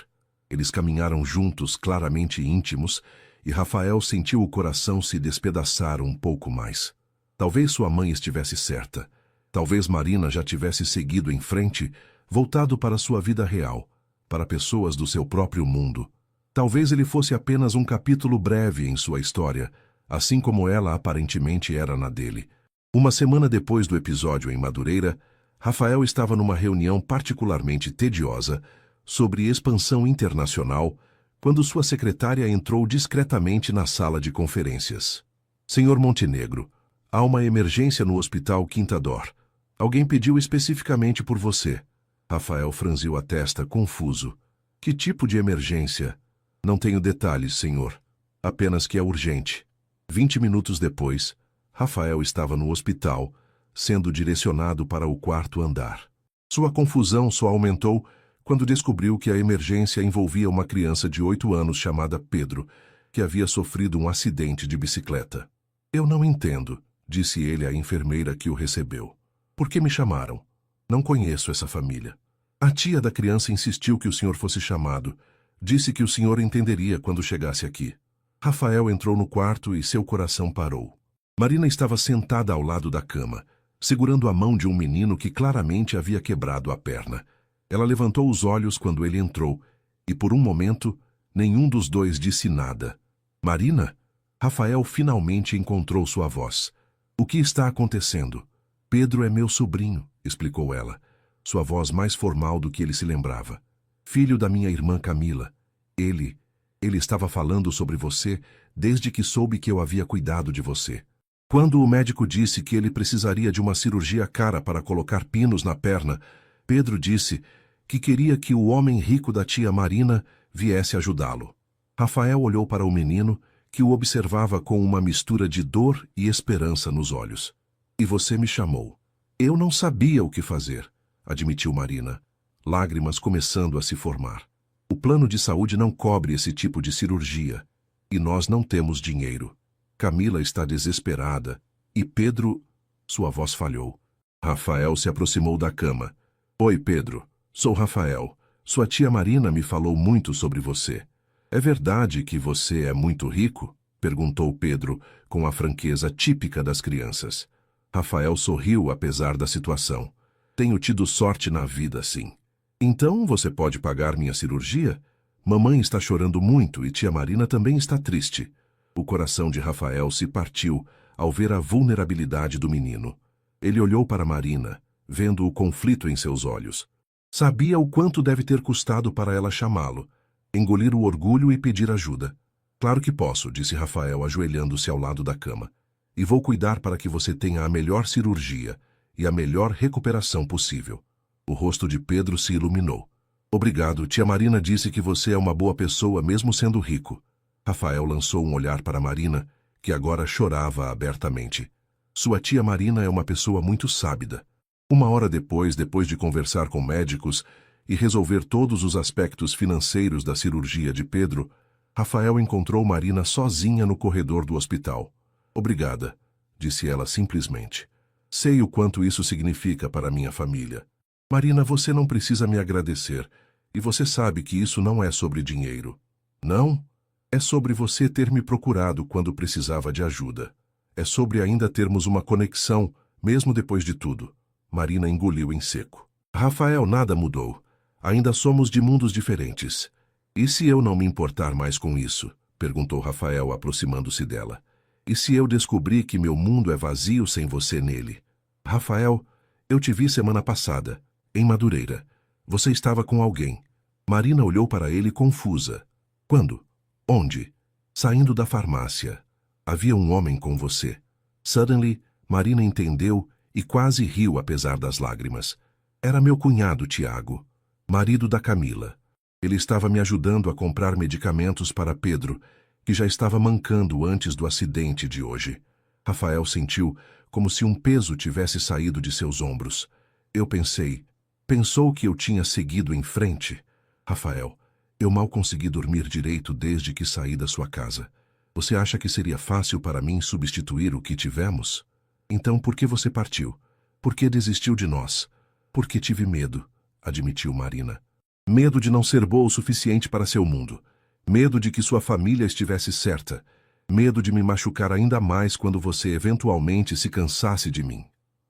Eles caminharam juntos, claramente íntimos, e Rafael sentiu o coração se despedaçar um pouco mais. Talvez sua mãe estivesse certa. Talvez Marina já tivesse seguido em frente, voltado para sua vida real, para pessoas do seu próprio mundo. Talvez ele fosse apenas um capítulo breve em sua história, assim como ela aparentemente era na dele. Uma semana depois do episódio em Madureira, Rafael estava numa reunião particularmente tediosa sobre expansão internacional, quando sua secretária entrou discretamente na sala de conferências. Senhor Montenegro, há uma emergência no Hospital Quinta D'Or. Alguém pediu especificamente por você. Rafael franziu a testa, confuso. Que tipo de emergência? Não tenho detalhes, senhor. Apenas que é urgente. 20 minutos depois, Rafael estava no hospital, sendo direcionado para o quarto andar. Sua confusão só aumentou quando descobriu que a emergência envolvia uma criança de 8 anos chamada Pedro, que havia sofrido um acidente de bicicleta. Eu não entendo, disse ele à enfermeira que o recebeu. Por que me chamaram? Não conheço essa família. A tia da criança insistiu que o senhor fosse chamado. Disse que o senhor entenderia quando chegasse aqui. Rafael entrou no quarto e seu coração parou. Marina estava sentada ao lado da cama, segurando a mão de um menino que claramente havia quebrado a perna. Ela levantou os olhos quando ele entrou, e por um momento, nenhum dos dois disse nada. Marina? Rafael finalmente encontrou sua voz. O que está acontecendo? Pedro é meu sobrinho, explicou ela, sua voz mais formal do que ele se lembrava. Filho da minha irmã Camila. Ele estava falando sobre você desde que soube que eu havia cuidado de você. Quando o médico disse que ele precisaria de uma cirurgia cara para colocar pinos na perna, Pedro disse que queria que o homem rico da tia Marina viesse ajudá-lo. Rafael olhou para o menino, que o observava com uma mistura de dor e esperança nos olhos. E você me chamou. Eu não sabia o que fazer, admitiu Marina, lágrimas começando a se formar. O plano de saúde não cobre esse tipo de cirurgia, e nós não temos dinheiro. Camila está desesperada, e Pedro... Sua voz falhou. Rafael se aproximou da cama. Oi, Pedro. Sou Rafael. Sua tia Marina me falou muito sobre você. É verdade que você é muito rico? Perguntou Pedro, com a franqueza típica das crianças. Rafael sorriu apesar da situação. Tenho tido sorte na vida, sim. Então você pode pagar minha cirurgia? Mamãe está chorando muito e tia Marina também está triste. O coração de Rafael se partiu ao ver a vulnerabilidade do menino. Ele olhou para Marina, vendo o conflito em seus olhos. Sabia o quanto deve ter custado para ela chamá-lo, engolir o orgulho e pedir ajuda. Claro que posso, disse Rafael, ajoelhando-se ao lado da cama. E vou cuidar para que você tenha a melhor cirurgia e a melhor recuperação possível. O rosto de Pedro se iluminou. Obrigado, tia Marina disse que você é uma boa pessoa mesmo sendo rico. Rafael lançou um olhar para Marina, que agora chorava abertamente. Sua tia Marina é uma pessoa muito sábida. Uma hora depois de conversar com médicos e resolver todos os aspectos financeiros da cirurgia de Pedro, Rafael encontrou Marina sozinha no corredor do hospital. Obrigada, disse ela simplesmente. Sei o quanto isso significa para minha família. Marina, você não precisa me agradecer, e você sabe que isso não é sobre dinheiro. Não? É sobre você ter me procurado quando precisava de ajuda. É sobre ainda termos uma conexão, mesmo depois de tudo. Marina engoliu em seco. Rafael, nada mudou. Ainda somos de mundos diferentes. E se eu não me importar mais com isso? Perguntou Rafael, aproximando-se dela. E se eu descobrir que meu mundo é vazio sem você nele? Rafael, eu te vi semana passada, em Madureira. Você estava com alguém. Marina olhou para ele confusa. Quando? Onde? Saindo da farmácia. Havia um homem com você. Suddenly, Marina entendeu e quase riu apesar das lágrimas. Era meu cunhado, Tiago, marido da Camila. Ele estava me ajudando a comprar medicamentos para Pedro, que já estava mancando antes do acidente de hoje. Rafael sentiu como se um peso tivesse saído de seus ombros. Eu pensou que eu tinha seguido em frente? Rafael, eu mal consegui dormir direito desde que saí da sua casa. Você acha que seria fácil para mim substituir o que tivemos? Então por que você partiu? Por que desistiu de nós? Porque tive medo, admitiu Marina. Medo de não ser boa o suficiente para seu mundo. Medo de que sua família estivesse certa. Medo de me machucar ainda mais quando você eventualmente se cansasse de mim.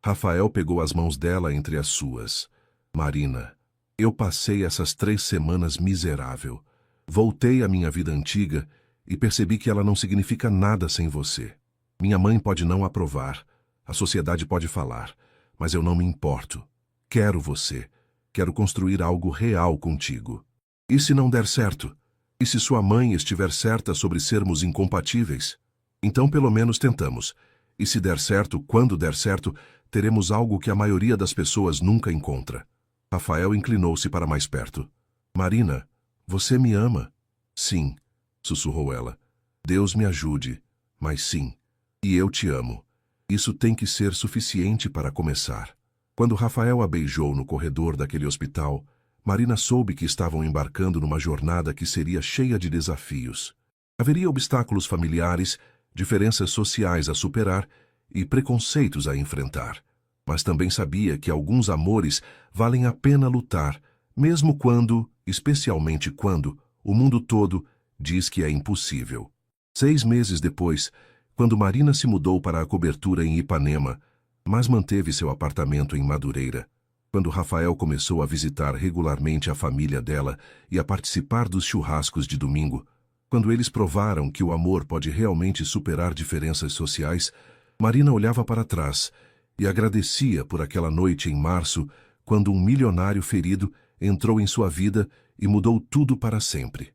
Rafael pegou as mãos dela entre as suas. Marina, eu passei essas 3 semanas miserável. Voltei à minha vida antiga e percebi que ela não significa nada sem você. Minha mãe pode não aprovar. A sociedade pode falar, mas eu não me importo. Quero você. Quero construir algo real contigo. E se não der certo? E se sua mãe estiver certa sobre sermos incompatíveis? Então pelo menos tentamos. E se der certo, quando der certo, teremos algo que a maioria das pessoas nunca encontra. Rafael inclinou-se para mais perto. Marina, você me ama? Sim, sussurrou ela. Deus me ajude, mas sim. E eu te amo. Isso tem que ser suficiente para começar. Quando Rafael a beijou no corredor daquele hospital, Marina soube que estavam embarcando numa jornada que seria cheia de desafios. Haveria obstáculos familiares, diferenças sociais a superar e preconceitos a enfrentar. Mas também sabia que alguns amores valem a pena lutar, mesmo quando, especialmente quando, o mundo todo diz que é impossível. 6 meses depois, quando Marina se mudou para a cobertura em Ipanema, mas manteve seu apartamento em Madureira, Quando Rafael começou a visitar regularmente a família dela e a participar dos churrascos de domingo, quando eles provaram que o amor pode realmente superar diferenças sociais, Marina olhava para trás e agradecia por aquela noite em março, quando um milionário ferido entrou em sua vida e mudou tudo para sempre.